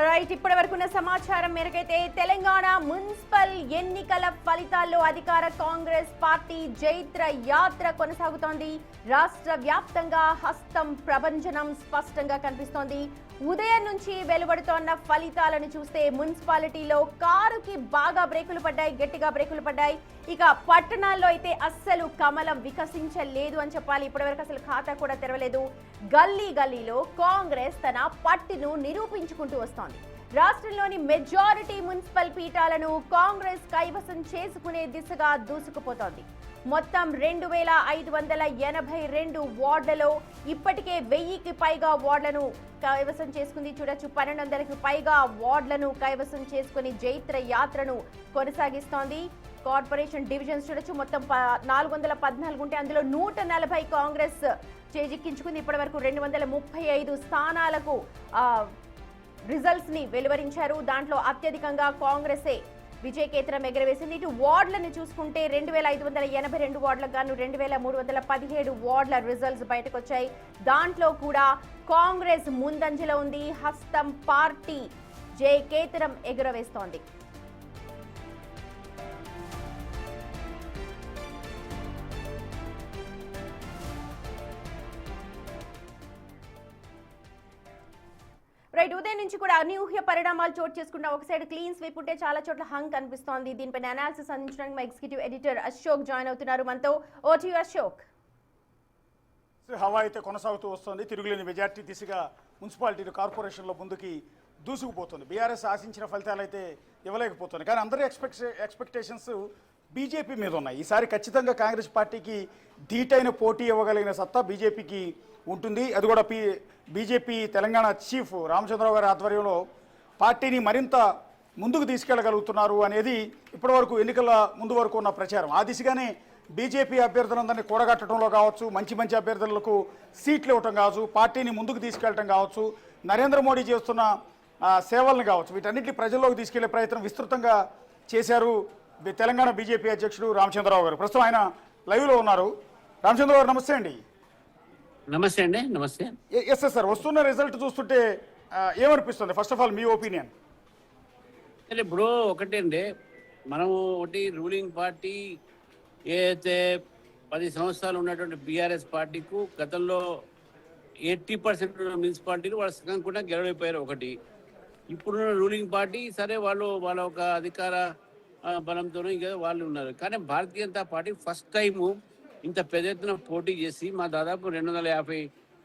Right, ఇప్పటి వరకున్న సమాచారం మేరకైతే Telangana municipal ఎన్నికల ఫలితాల్లో అధికార కాంగ్రెస్ పార్టీ జైత్ర యాత్ర కొనసాగుతోంది. రాష్ట్ర వ్యాప్తంగా హస్తం ప్రభంజనం స్పష్టంగా కనిపిస్తోంది. ఉదయం నుంచి వెలువడుతోన్న ఫలితాలను చూస్తే మున్సిపాలిటీలో కారుకి బాగా బ్రేకులు పడ్డాయి, గట్టిగా బ్రేకులు పడ్డాయి. ఇక పట్టణాల్లో అయితే అస్సలు కమలం వికసించలేదు అని చెప్పాలి. ఇప్పటివరకు అసలు ఖాతా కూడా తెరవలేదు. గల్లీ గల్లీలో కాంగ్రెస్ తన పట్టును నిరూపించుకుంటూ వస్తోంది. రాష్ట్రంలోని మెజారిటీ మున్సిపల్ పీఠాలను కాంగ్రెస్ కైవసం చేసుకునే దిశగా దూసుకుపోతోంది. మొత్తం 2582 వార్డులలో ఇప్పటికే 1000కి పైగా వార్డులను కైవసం చేసుకుంది. చూడొచ్చు, 1200కి పైగా వార్డులను కైవసం చేసుకుని జైత్ర యాత్రను కొనసాగిస్తోంది. కార్పొరేషన్ డివిజన్స్ చూడొచ్చు, మొత్తం 414 ఉంటే అందులో 140 కాంగ్రెస్ చేజిక్కించుకుంది. ఇప్పటి వరకు 235 స్థానాలకు రిజల్ట్స్ ని వెలువరించారు. దాంట్లో అత్యధికంగా కాంగ్రెసే విజయకేతనం ఎగరవేసింది. ఇటు వార్డులను చూసుకుంటే 2582 వార్డులకు గాను 2317 వార్డుల రిజల్ట్స్ బయటకు వచ్చాయి. దాంట్లో కూడా కాంగ్రెస్ ముందంజలో ఉంది. హస్తం పార్టీ జయకేతనం ఎగురవేస్తోంది. రైట్, ఉదయం నుంచి కూడా అనూహ్య పరిణామాలు చోటు చేసుకున్న ఒక సైడ్ క్లీన్ స్వీప్ ఉంటే చాలా చోట్ల హంగ్ కనిపిస్తోంది. దీనిపైన అనాలిసిస్ అందించడానికి మా ఎగ్జిక్యూటివ్ ఎడిటర్ అశోక్ జాయిన్ అవుతున్నారు మనతో. ఓటు అశోక్. హవా అయితే కొనసాగుతూ వస్తుంది. తిరుగులేని మెజార్టీ దిశగా మున్సిపాలిటీ కార్పొరేషన్లో ముందుకి దూసుకుపోతుంది. బీఆర్ఎస్ ఆశించిన ఫలితాలు అయితే ఇవ్వలేకపోతుంది. కానీ అందరి ఎక్స్పెక్టేషన్స్ బీజేపీ మీద ఉన్నాయి. ఈసారి ఖచ్చితంగా కాంగ్రెస్ పార్టీకి ధీటైన పోటీ ఇవ్వగలిగిన సత్తా బీజేపీకి ఉంటుంది. అది కూడా బీజేపీ తెలంగాణ చీఫ్ రామచంద్రరావు గారి ఆధ్వర్యంలో పార్టీని మరింత ముందుకు తీసుకెళ్లగలుగుతున్నారు అనేది ఇప్పటివరకు ఎన్నికల ముందు వరకు ఉన్న ప్రచారం. ఆ దిశగానే బీజేపీ అభ్యర్థులందరినీ కూడగట్టడంలో కావచ్చు, మంచి అభ్యర్థులకు సీట్లు ఇవ్వటం కావచ్చు, పార్టీని ముందుకు తీసుకెళ్లటం కావచ్చు, నరేంద్ర మోడీ చేస్తున్న సేవలను కావచ్చు, వీటన్నిటిని ప్రజల్లోకి తీసుకెళ్లే ప్రయత్నం విస్తృతంగా చేశారు తెలంగాణ బీజేపీ అధ్యక్షుడు రామచంద్రరావు గారు. ప్రస్తుతం ఆయన లైవ్లో ఉన్నారు. రామచంద్రరావు గారు నమస్తే అండి. నమస్తే అండి. నమస్తే. ఎస్ సార్, వస్తున్న రిజల్ట్ చూస్తుంటే ఏమనిపిస్తుంది? First of all me opinion. ఇప్పుడు ఒకటి అండి, మనము ఒకటి రూలింగ్ పార్టీ ఏదైతే 10 సంవత్సరాలు ఉన్నటువంటి బీఆర్ఎస్ పార్టీకు గతంలో 80% మున్సిపాలిటీలు వాళ్ళ సగం కూడా గెలవైపోయారు. ఒకటి ఇప్పుడున్న రూలింగ్ పార్టీ సరే వాళ్ళు వాళ్ళ ఒక అధికార బలంతో ఇంకా వాళ్ళు ఉన్నారు. కానీ Bharatiya Janata party first time ఇంత పెద్ద ఎత్తున పోటీ చేసి మా దాదాపు 250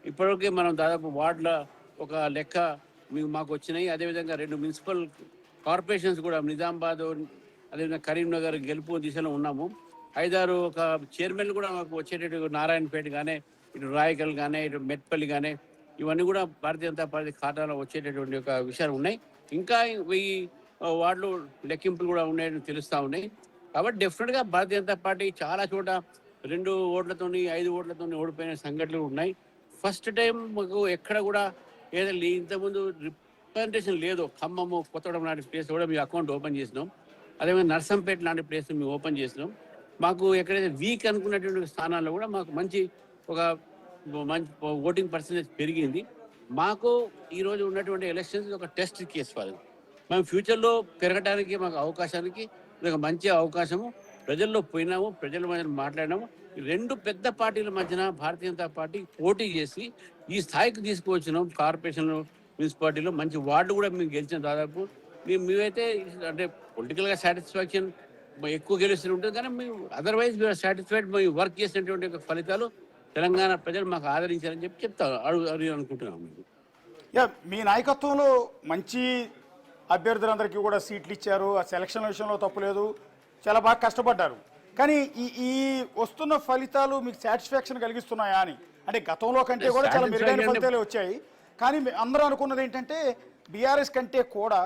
ఇప్పటికే మనం దాదాపు వార్డుల ఒక లెక్క మాకు వచ్చినాయి. అదేవిధంగా 2 మున్సిపల్ కార్పొరేషన్స్ కూడా నిజామాబాద్, అదేవిధంగా కరీంనగర్ గెలుపు దిశలో ఉన్నాము. 5-6 ఒక చైర్మన్లు కూడా మాకు వచ్చేటట్టు నారాయణపేట కానీ, ఇటు రాయకల్ కానీ, ఇటు మెట్పల్లి కానీ, ఇవన్నీ కూడా భారతీయ జనతా పార్టీ ఖాతాలో వచ్చేటటువంటి ఒక విషయాలు ఉన్నాయి. ఇంకా 1000 వార్డులు లెక్కింపులు కూడా ఉన్నాయని తెలుస్తూ ఉన్నాయి. కాబట్టి డెఫినెట్గా భారతీయ జనతా పార్టీ చాలా చోట 2 ఓట్లతోని 5 ఓట్లతోని ఓడిపోయిన సంఘటనలు ఉన్నాయి. ఫస్ట్ టైం మాకు ఎక్కడ కూడా ఏదైనా ఇంతకుముందు రిప్రజెంటేషన్ లేదు. ఖమ్మము, కొత్తగూడెం లాంటి ప్లేస్ కూడా మేము అకౌంట్ ఓపెన్ చేసినాం. అదేవిధంగా నర్సంపేట లాంటి ప్లేస్ మేము ఓపెన్ చేసినాం. మాకు ఎక్కడైతే వీక్ అనుకున్నటువంటి స్థానాల్లో కూడా మాకు మంచి ఓటింగ్ పర్సెంటేజ్ పెరిగింది. మాకు ఈరోజు ఉన్నటువంటి ఎలక్షన్స్ ఒక టెస్ట్ కేసు వాళ్ళు మేము ఫ్యూచర్లో పెరగడానికి మాకు అవకాశానికి ఒక మంచి అవకాశము. ప్రజల్లో పోయినాము, ప్రజల మధ్య మాట్లాడినాము. 2 పెద్ద పార్టీల మధ్యన భారతీయ జనతా పార్టీ పోటీ చేసి ఈ స్థాయికి తీసుకువచ్చినాం. కార్పొరేషన్ మున్సిపాలిటీలో మంచి వార్డు కూడా మేము గెలిచిన దాదాపు మేమైతే అంటే పొలిటికల్గా సాటిస్ఫాక్షన్ ఎక్కువ గెలుస్తూ ఉంటుంది. కానీ మేము అదర్వైజ్ వీఆర్ సాటిస్ఫైడ్. మేము వర్క్ చేసినటువంటి ఫలితాలు తెలంగాణ ప్రజలు మాకు ఆదరించారని చెప్తారు అనుకుంటున్నాము. మీ నాయకత్వంలో మంచి అభ్యర్థులందరికీ కూడా సీట్లు ఇచ్చారు. ఆ సెలక్షన్ విషయంలో తప్పులేదు, చాలా బాగా కష్టపడ్డారు. కానీ ఈ వస్తున్న ఫలితాలు మీకు సాటిస్ఫాక్షన్ కలిగిస్తున్నాయా అని? అంటే గతంలో కంటే కూడా చాలా మెరుగైన ఫలితాలు వచ్చాయి. కానీ అందరూ అనుకున్నది ఏంటంటే బీఆర్ఎస్ కంటే కూడా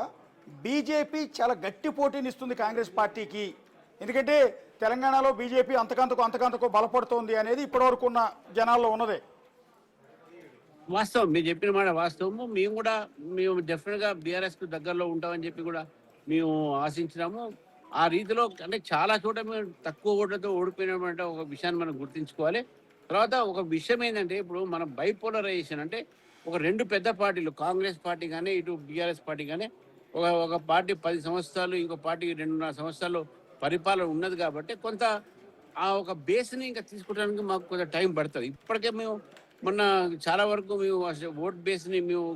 బీజేపీ చాలా గట్టి పోటీని ఇస్తుంది కాంగ్రెస్ పార్టీకి. ఎందుకంటే తెలంగాణలో బీజేపీ అంతకంతకు బలపడుతోంది అనేది ఇప్పటివరకు ఉన్న జనాల్లో ఉన్నదే. వాస్తవం, మీరు చెప్పిన మాట వాస్తవము. మేము డెఫినెట్గా బీఆర్ఎస్కు దగ్గరలో ఉంటామని చెప్పి కూడా మేము ఆశించినాము. ఆ రీతిలో అంటే చాలా చోట మేము తక్కువ ఓట్లతో ఓడిపోయినామంటే ఒక విషయాన్ని మనం గుర్తుంచుకోవాలి. తర్వాత ఒక విషయం ఏంటంటే ఇప్పుడు మనం బైపోలరైజేషన్ అంటే ఒక రెండు పెద్ద పార్టీలు కాంగ్రెస్ పార్టీ కానీ ఇటు బీఆర్ఎస్ పార్టీ కానీ ఒక పార్టీ 10 సంవత్సరాలు ఇంకో పార్టీ 2.5 సంవత్సరాలు పరిపాలన ఉన్నది కాబట్టి కొంత ఆ ఒక బేస్ని ఇంకా తీసుకోవడానికి మాకు కొంత టైం పడుతుంది. ఇప్పటికే మేము మొన్న చాలా వరకు మేము ఓట్ బేస్ని మేము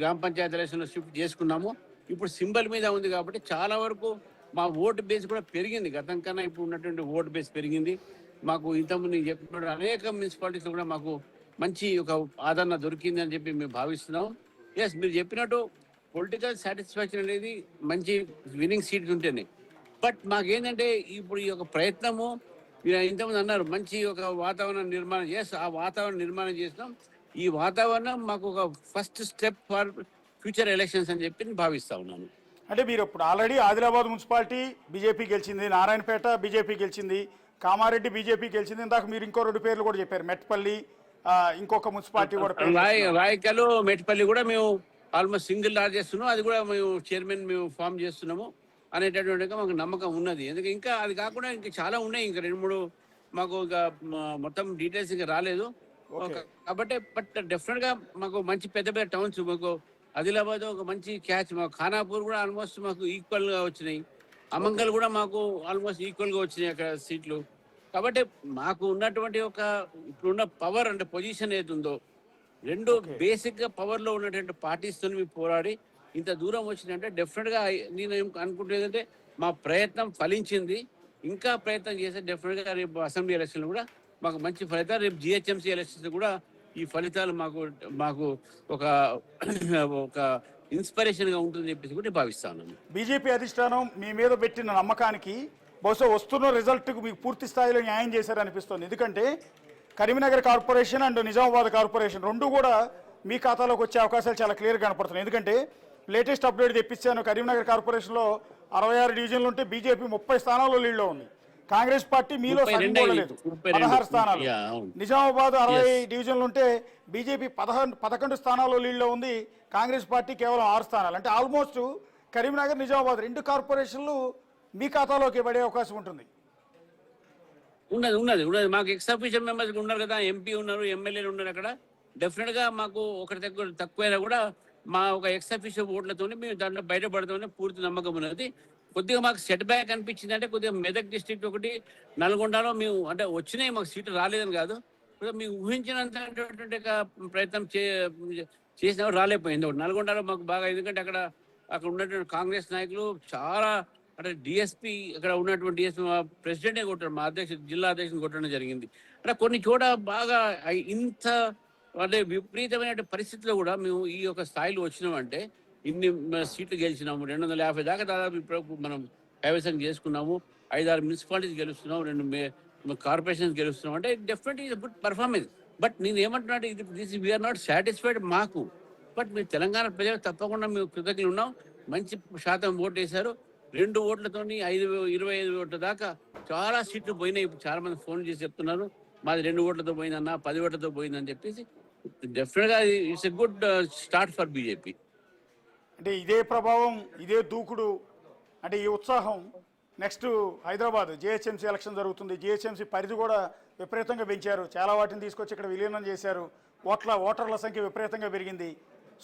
గ్రామ పంచాయతీ ఎలక్షన్లో షిఫ్ట్ చేసుకున్నాము. ఇప్పుడు సింబల్ మీద ఉంది కాబట్టి చాలా వరకు మా ఓటు బేస్ కూడా పెరిగింది. గతం కన్నా ఇప్పుడు ఉన్నటువంటి ఓటు బేస్ పెరిగింది. మాకు ఇంతకుముందు చెప్పినట్టు అనేక మున్సిపాలిటీస్లో కూడా మాకు మంచి ఒక ఆదరణ దొరికింది అని చెప్పి మేము భావిస్తున్నాం. ఎస్, మీరు చెప్పినట్టు పొలిటికల్ సాటిస్ఫాక్షన్ అనేది మంచి విన్నింగ్ సీట్స్ ఉంటేనే. బట్ మాకేంటంటే ఇప్పుడు ఈ యొక్క ప్రయత్నము మీరు ఇంతకుముందు అన్నారు మంచి ఒక వాతావరణం నిర్మాణం ఆ వాతావరణం నిర్మాణం చేసినాం. ఈ వాతావరణం మాకు ఒక first step for future elections అని చెప్పి నేను భావిస్తా ఉన్నాను. అంటే మీరు ఇప్పుడు ఆల్రెడీ ఆదిలాబాద్ మున్సిపాలిటీ బీజేపీ గెలిచింది, నారాయణపేట బీజేపీ గెలిచింది, కామారెడ్డి బీజేపీ గెలిచింది. ఇందాక మీరు ఇంకో 2 పేర్లు కూడా చెప్పారు, మెట్పల్లి, ఇంకొక మున్సిపాలిటీ కూడా రాయకలు మెట్పల్లి కూడా మేము ఆల్మోస్ట్ సింగిల్ లార్జ్ చేస్తున్నాం. అది కూడా మేము చైర్మన్ మేము ఫామ్ చేస్తున్నాము అనేటటువంటి మాకు నమ్మకం ఉన్నది. ఎందుకంటే ఇంకా అది కాకుండా ఇంకా చాలా ఉన్నాయి, ఇంకా 2-3 మాకు ఇంకా మొత్తం డీటెయిల్స్ ఇంకా రాలేదు కాబట్టి. బట్ డెఫినెట్ గా మాకు మంచి పెద్ద పెద్ద టౌన్స్, మాకు ఆదిలాబాద్ ఒక మంచి క్యాచ్, మాకు ఖానాపూర్ కూడా ఆల్మోస్ట్ మాకు ఈక్వల్ గా వచ్చినాయి, అమంగల్ కూడా మాకు ఆల్మోస్ట్ ఈక్వల్ గా వచ్చినాయి అక్కడ సీట్లు. కాబట్టి మాకు ఉన్నటువంటి ఒక ఇప్పుడున్న పవర్ అంటే పొజిషన్ ఏదుందో రెండు బేసిక్ గా పవర్ లో ఉన్నటువంటి పార్టీస్ తో మేము పోరాడి ఇంత దూరం వచ్చిందంటే డెఫినెట్ గా నేను అనుకుంటేదంటే మా ప్రయత్నం ఫలించింది. ఇంకా ప్రయత్నం చేస్తే డెఫినెట్ గా రేపు అసెంబ్లీ ఎలక్షన్ కూడా మాకు మంచి ఫలితాలు, రేపు జిహెచ్ఎంసీ ఎలక్షన్స్ కూడా ఈ ఫలితాలు మాకు ఒక ఇన్స్పిరేషన్ గా ఉంటుందని చెప్పేసి కూడా భావిస్తా ఉన్నాను. బీజేపీ అధిష్టానం మీ మీద పెట్టిన నమ్మకానికి బహుశా వస్తున్న రిజల్ట్కు మీకు పూర్తి స్థాయిలో న్యాయం చేశారనిపిస్తుంది. ఎందుకంటే Karimnagar corporation and Nizamabad corporation రెండు కూడా మీ ఖాతాలోకి వచ్చే అవకాశాలు చాలా క్లియర్గా కనపడుతున్నాయి. ఎందుకంటే లేటెస్ట్ అప్డేట్ తెప్పించాను, కరీంనగర్ కార్పొరేషన్లో 66 డివిజన్లు ఉంటే బీజేపీ 30 స్థానాల్లో లీడ్లో ఉంది. కాంగ్రెస్ పార్టీ మీలో సగం కూడా లేదు, 16 స్థానాలు. నిజామాబాద్ 60 డివిజన్లు ఉంటే బీజేపీ 11 స్థానాల్లో లీడ్లో ఉంది, కాంగ్రెస్ పార్టీ కేవలం 6 స్థానాలు. అంటే ఆల్మోస్ట్ కరీంనగర్, నిజామాబాద్ 2 కార్పొరేషన్లు మీ ఖాతాలోకి పడే అవకాశం ఉంటుంది. ఉన్నది మాకు ఎక్స్ అఫీషియల్ మెంబర్స్ ఉన్నారు కదా, ఎంపీ ఉన్నారు, ఎమ్మెల్యేలు ఉన్నారు. అక్కడ డెఫినెట్ గా మాకు ఒకటి తక్కువైనా కూడా మా ఒక ఎక్స్ అఫీషియల్ ఓట్లతో మేము దాంట్లో బయటపడతామని పూర్తి నమ్మకం ఉన్నది. కొద్దిగా మాకు సెట్ బ్యాక్ అనిపించింది అంటే కొద్దిగా మెదక్ డిస్ట్రిక్ట్ ఒకటి, నల్గొండలో మేము అంటే వచ్చినాయి, మాకు సీట్లు రాలేదని కాదు, మేము ఊహించినంత ప్రయత్నం చేసినా రాలేకపోయింది. నల్గొండలో మాకు బాగా, ఎందుకంటే అక్కడ ఉన్నటువంటి కాంగ్రెస్ నాయకులు చాలా అంటే డిఎస్పీ అక్కడ ఉన్నటువంటి డిఎస్పీ ప్రెసిడెంటే కొట్టాడు, మా జిల్లా అధ్యక్షుని కొట్టడం జరిగింది. అంటే కొన్ని చోట బాగా ఇంత అంటే విపరీతమైన పరిస్థితిలో కూడా మేము ఈ యొక్క స్థాయిలో వచ్చినామంటే ఇన్ని సీట్లు గెలిచినాము, 250 దాకా దాదాపు ఇప్పుడు మనం కైవసం చేసుకున్నాము, 5-6 మున్సిపాలిటీస్ గెలుస్తున్నాం, 2 కార్పొరేషన్స్ గెలుస్తున్నాం అంటే definitely is good performance. But నేను ఏమంటున్నా, దిస్ వీఆర్ నాట్ సాటిస్ఫైడ్ మాకు. బట్ మీరు తెలంగాణ ప్రజలు తప్పకుండా మేము కృతజ్ఞులు ఉన్నాం, మంచి శాతం ఓటు వేశారు. 2 ఓట్లతోని 25 ఓట్ల దాకా చాలా సీట్లు పోయినాయి. ఇప్పుడు చాలా మంది ఫోన్ చేసి చెప్తున్నారు మాది 2 ఓట్లతో పోయిందన్న, 10 ఓట్లతో పోయిందని చెప్పేసి. డెఫినెట్ గా it's a good start for BJP. అంటే ఇదే ప్రభావం, ఇదే దూకుడు, అంటే ఈ ఉత్సాహం నెక్స్ట్ హైదరాబాద్ జిహెచ్ఎంసీ ఎలక్షన్ జరుగుతుంది. జిహెచ్ఎంసీ పరిధి కూడా విపరీతంగా పెంచారు, చాలా వాటిని తీసుకొచ్చి ఇక్కడ విలీనం చేశారు, ఓటర్ల సంఖ్య విపరీతంగా పెరిగింది.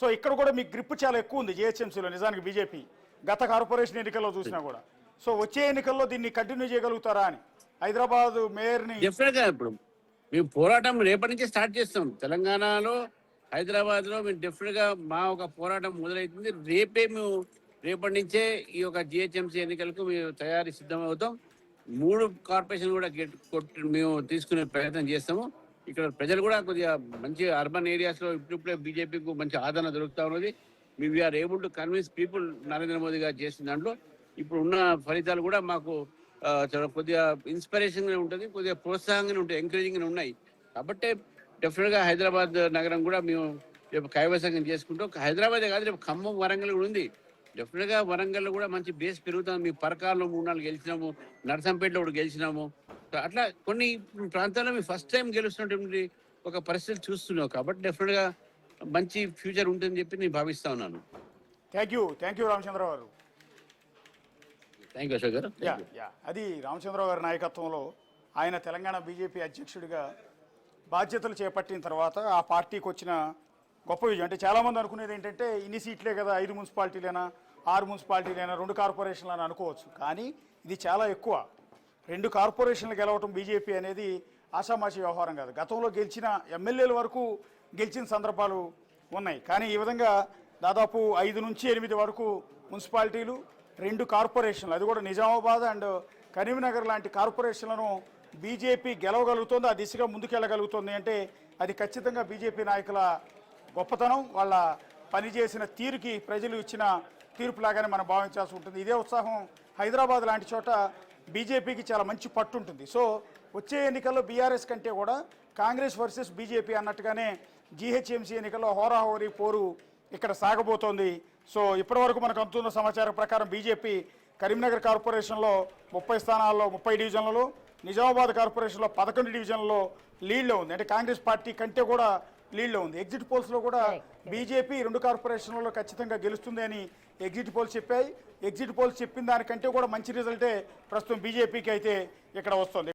సో ఇక్కడ కూడా మీ గ్రిప్ చాలా ఎక్కువ ఉంది జిహెచ్ఎంసీలో నిజానికి బీజేపీ గత కార్పొరేషన్ ఎన్నికల్లో చూసినా కూడా. సో వచ్చే ఎన్నికల్లో దీన్ని కంటిన్యూ చేయగలుగుతారా అని హైదరాబాద్ మేయర్ని? డెఫినెట్ గా ఇప్పుడు మేము పోరాటం రేపటి నుంచే స్టార్ట్ చేస్తాం. తెలంగాణలో హైదరాబాద్ లో మేము డెఫినెట్ గా మా ఒక పోరాటం మొదలవుతుంది. రేపటి నుంచే ఈ యొక్క జిహెచ్ఎంసీ ఎన్నికలకు మేము తయారీ సిద్ధమవుతాం. 3 కార్పొరేషన్ కూడా మేము తీసుకునే ప్రయత్నం చేస్తాము. ఇక్కడ ప్రజలు కూడా కొద్దిగా మంచి అర్బన్ ఏరియాస్ లో ఇప్పుడిప్పుడే బీజేపీకి మంచి ఆదరణ దొరుకుతా ఉన్నది. We are able to convince people. Narendra Modi గారు చేసిన దాంట్లో ఇప్పుడు ఉన్న ఫలితాలు కూడా మాకు కొద్దిగా ఇన్స్పిరేషన్ గా ఉంటుంది, కొద్దిగా ప్రోత్సాహంగా ఉంటాయి, ఎంకరేజింగ్ గా ఉన్నాయి. కాబట్టి డెఫినెట్ గా హైదరాబాద్ నగరం కూడా మేము రేపు కైవసం చేసుకుంటాం. హైదరాబాదే కాదు, రేపు ఖమ్మం, వరంగల్ కూడా ఉంది. డెఫినెట్ గా వరంగల్ లో కూడా మంచి బేస్ పెరుగుతాం. మీ పరకాల్లో 3-4 గెలిచినాము, నర్సంపేటలో కూడా గెలిచినాము. అట్లా కొన్ని ప్రాంతాల్లో మేము ఫస్ట్ టైం గెలుస్తున్నటువంటి ఒక పరిస్థితి చూస్తున్నాం. కాబట్టి డెఫినెట్ గా మంచి ఫ్యూచర్ ఉంటుందని చెప్పి నేను భావిస్తా ఉన్నాను. థ్యాంక్ యూ రామచంద్రరావు గారు. Thank you Ashok garu. అది రామచంద్రరావు గారి నాయకత్వంలో ఆయన తెలంగాణ బీజేపీ అధ్యక్షుడిగా బాధ్యతలు చేపట్టిన తర్వాత ఆ పార్టీకి వచ్చిన గొప్ప విజయం. అంటే చాలామంది అనుకునేది ఏంటంటే ఇన్ని సీట్లే కదా, 5 మున్సిపాలిటీలైనా 6 మున్సిపాలిటీలైనా 2 కార్పొరేషన్లు అని అనుకోవచ్చు. కానీ ఇది చాలా ఎక్కువ. 2 కార్పొరేషన్లు గెలవటం బీజేపీ అనేది ఆషామాషి వ్యవహారం కాదు. గతంలో గెలిచిన ఎమ్మెల్యేల వరకు గెలిచిన సందర్భాలు ఉన్నాయి. కానీ ఈ విధంగా దాదాపు 5 నుంచి 8 వరకు మున్సిపాలిటీలు, 2 కార్పొరేషన్లు, అది కూడా నిజామాబాద్ అండ్ కరీంనగర్ లాంటి కార్పొరేషన్లను బీజేపీ గెలవగలుగుతుంది, ఆ దిశగా ముందుకెళ్ళగలుగుతుంది అంటే అది ఖచ్చితంగా బీజేపీ నాయకుల గొప్పతనం, వాళ్ళ పనిచేసిన తీరుకి ప్రజలు ఇచ్చిన తీర్పులాగానే మనం భావించాల్సి ఉంటుంది. ఇదే ఉత్సాహం హైదరాబాద్ లాంటి చోట బీజేపీకి చాలా మంచి పట్టు ఉంటుంది. సో వచ్చే ఎన్నికల్లో బీఆర్ఎస్ కంటే కూడా కాంగ్రెస్ వర్సెస్ బీజేపీ అన్నట్టుగానే జీహెచ్ఎంసీ ఎన్నికల్లో హోరాహోరీ పోరు ఇక్కడ సాగబోతోంది. సో ఇప్పటివరకు మనకు అందుతున్న సమాచారం ప్రకారం బీజేపీ కరీంనగర్ కార్పొరేషన్లో 30 స్థానాల్లో 30 డివిజన్లలో, నిజామాబాద్ కార్పొరేషన్లో 11 డివిజన్లలో లీడ్లో ఉంది. అంటే కాంగ్రెస్ పార్టీ కంటే కూడా లీడ్లో ఉంది. ఎగ్జిట్ పోల్స్లో కూడా బీజేపీ 2 కార్పొరేషన్లలో ఖచ్చితంగా గెలుస్తుంది అని ఎగ్జిట్ పోల్స్ చెప్పాయి. ఎగ్జిట్ పోల్స్ చెప్పిన దానికంటే కూడా మంచి రిజల్టే ప్రస్తుతం బీజేపీకి అయితే ఇక్కడ వస్తుంది.